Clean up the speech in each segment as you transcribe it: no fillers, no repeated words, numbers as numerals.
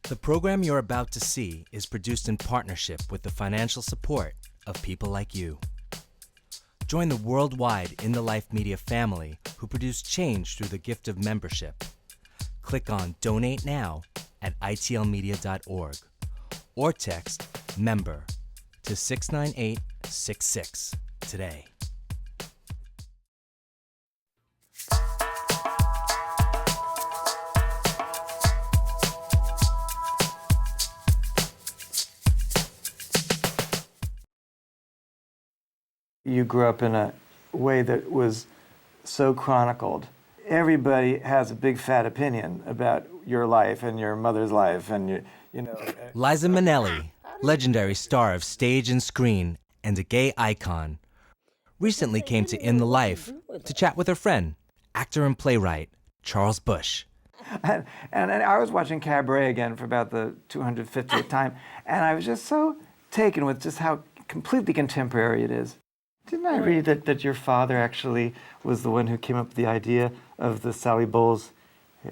The program you're about to see is produced in partnership with the financial support of people like you. Join the worldwide In the Life Media family who produce change through the gift of membership. Click on Donate Now at itlmedia.org or text MEMBER to 69866 today. You grew up in a way that was so chronicled. Everybody has a big fat opinion about your life and your mother's life and you know. Liza Minnelli, legendary star of stage and screen and a gay icon, recently came to In the Life to chat with her friend, actor and playwright Charles Busch. And I was watching Cabaret again for about the 250th time, and I was just so taken with just how completely contemporary it is. Didn't I read that your father actually was the one who came up with the idea of the Sally Bowles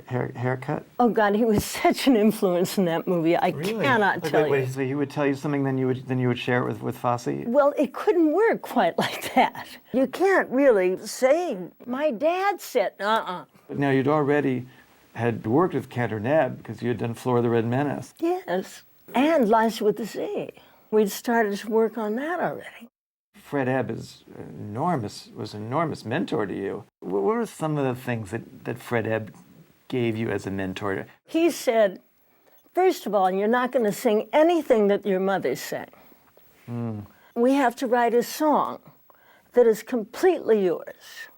haircut? Oh God, he was such an influence in that movie. I cannot tell you. So he would tell you something, then you would share it with Fosse? Well, it couldn't work quite like that. You can't really say, my dad said, But now you'd already had worked with Cantor Nebb because you had done Flora the Red Menace. Yes, and Liza with the Z. We'd started to work on that already. Fred Ebb was an enormous mentor to you. What were some of the things that Fred Ebb gave you as a mentor? He said, first of all, you're not going to sing anything that your mother sang. We have to write a song that is completely yours.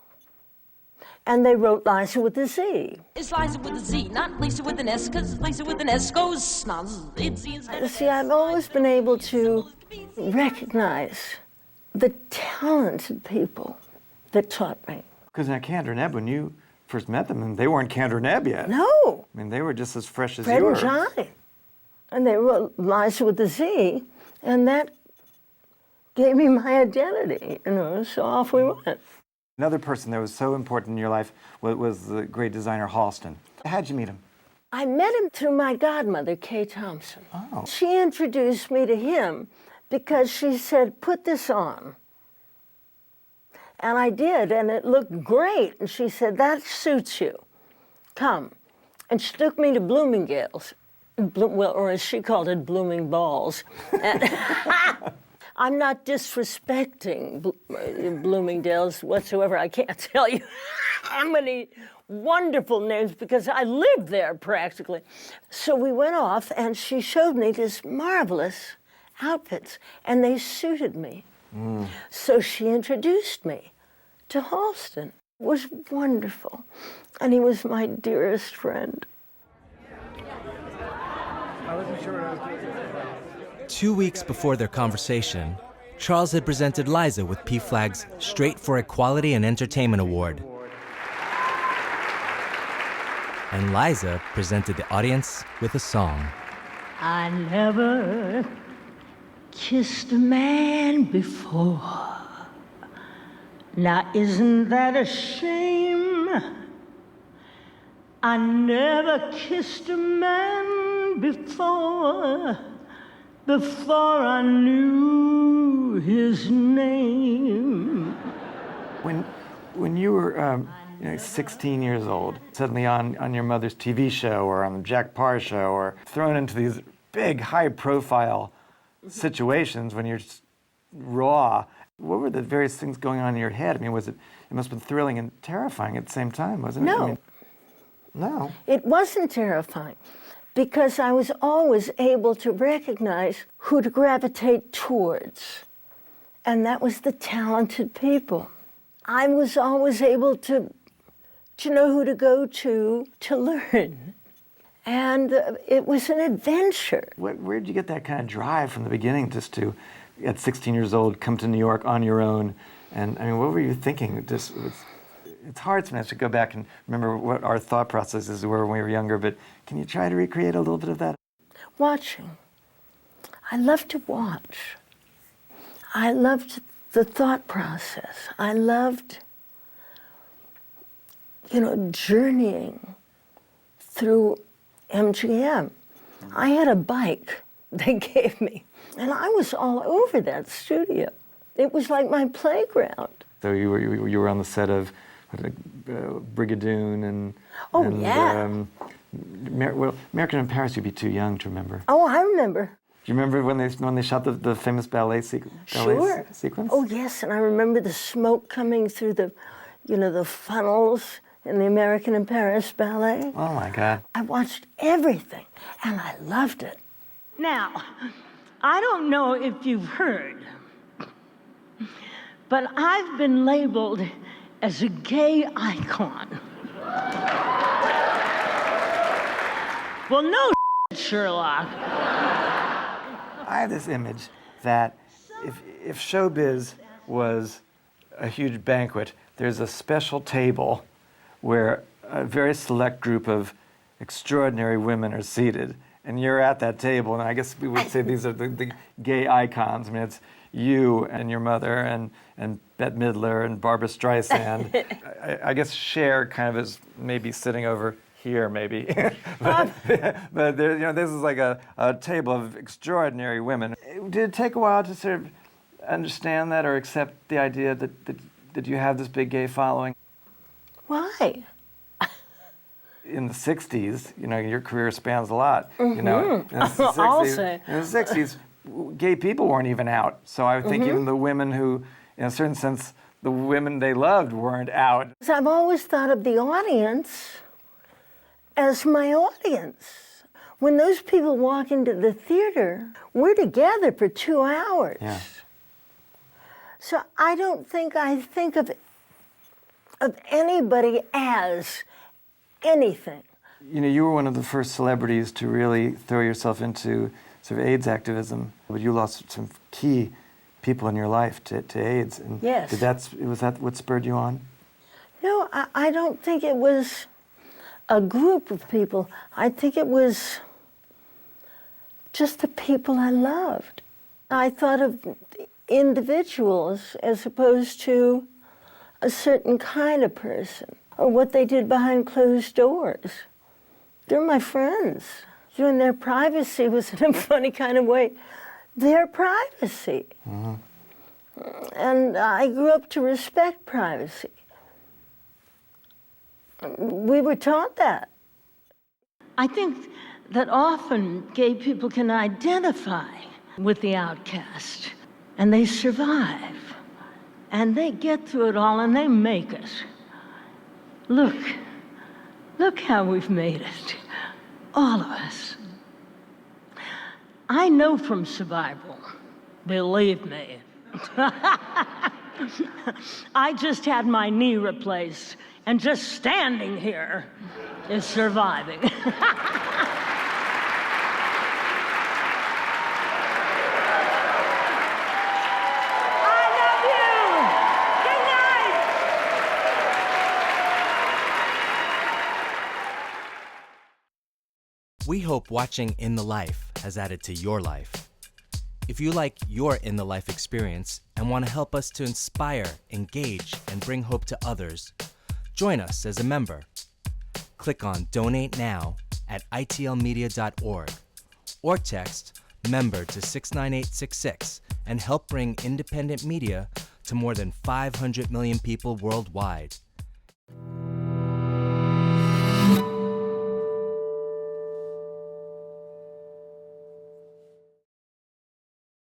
And they wrote Liza with a Z. It's Liza with a Z, not Lisa with an S, because Lisa with an S goes snaz. See, I've always been able to recognize the talented people that taught me. Because now Cantor Nebb, when you first met them, they weren't Cantor Nebb yet. No. I mean, they were just as fresh as Fred you were. and Johnny. And they wrote Liza with a Z, and that gave me my identity, so off we went. Another person that was so important in your life was the great designer Halston. How'd you meet him? I met him through my godmother, Kay Thompson. Oh. She introduced me to him because she said, put this on. And I did, and it looked great. And she said, that suits you. Come. And she took me to Bloomingdale's, or as she called it, Blooming Balls. I'm not disrespecting Bloomingdale's whatsoever. I can't tell you how many wonderful names because I lived there practically. So we went off, and she showed me these marvelous outfits, and they suited me. So she introduced me to Halston. It was wonderful, and he was my dearest friend. 2 weeks before their conversation, Charles had presented Liza with PFLAG's Straight for Equality and Entertainment Award. And Liza presented the audience with a song. I never kissed a man before. Now isn't that a shame? I never kissed a man before I knew his name. When you were 16 years old, suddenly on your mother's TV show or on the Jack Parr show or thrown into these big, high-profile situations when you're raw, what were the various things going on in your head? I mean, it must have been thrilling and terrifying at the same time, wasn't it? No. I mean, no. It wasn't terrifying because I was always able to recognize who to gravitate towards. And that was the talented people. I was always able to know who to go to learn. And it was an adventure. Where did you get that kind of drive from the beginning just to, at 16 years old, come to New York on your own? And I mean, what were you thinking? It's hard sometimes to go back and remember what our thought processes were when we were younger, but can you try to recreate a little bit of that? Watching. I loved to watch. I loved the thought process. I loved, journeying through MGM. I had a bike they gave me, and I was all over that studio. It was like my playground. So you were on the set of Brigadoon and American in Paris. You'd be too young to remember. Oh, I remember. Do you remember when they shot the famous ballet Sure. sequence? Oh yes, and I remember the smoke coming through the funnels in the American in Paris ballet. Oh my God. I watched everything, and I loved it. Now, I don't know if you've heard, but I've been labeled as a gay icon. Well, no, Sherlock. I have this image that if showbiz was a huge banquet, there's a special table where a very select group of extraordinary women are seated, and you're at that table, and I guess we would say these are the gay icons. I mean, it's you and your mother and Bette Midler and Barbara Streisand. I guess Cher kind of is maybe sitting over here, maybe. but there, this is like a table of extraordinary women. Did it take a while to sort of understand that or accept the idea that you have this big gay following? Why? In the 60s, your career spans a lot. In the I'll say. In the 60s, gay people weren't even out. So I think even the women who, in a certain sense, the women they loved weren't out. So I've always thought of the audience as my audience. When those people walk into the theater, we're together for 2 hours. Yeah. So I don't think I think of anybody as anything. You were one of the first celebrities to really throw yourself into sort of AIDS activism, but you lost some key people in your life to AIDS. And Yes. Was that what spurred you on? No, I don't think it was a group of people. I think it was just the people I loved. I thought of individuals as opposed to a certain kind of person or what they did behind closed doors. They're my friends. And their privacy was in a funny kind of way their privacy. Mm-hmm. And I grew up to respect privacy. We were taught that. I think that often gay people can identify with the outcast, and they survive, and they get through it all, and they make it. Look how we've made it, all of us. I know from survival, believe me. I just had my knee replaced, and just standing here is surviving. I love you. Good night. We hope watching In the Life has added to your life. If you like your In the Life experience and want to help us to inspire, engage, and bring hope to others, join us as a member. Click on Donate Now at itlmedia.org or text MEMBER to 69866 and help bring independent media to more than 500 million people worldwide.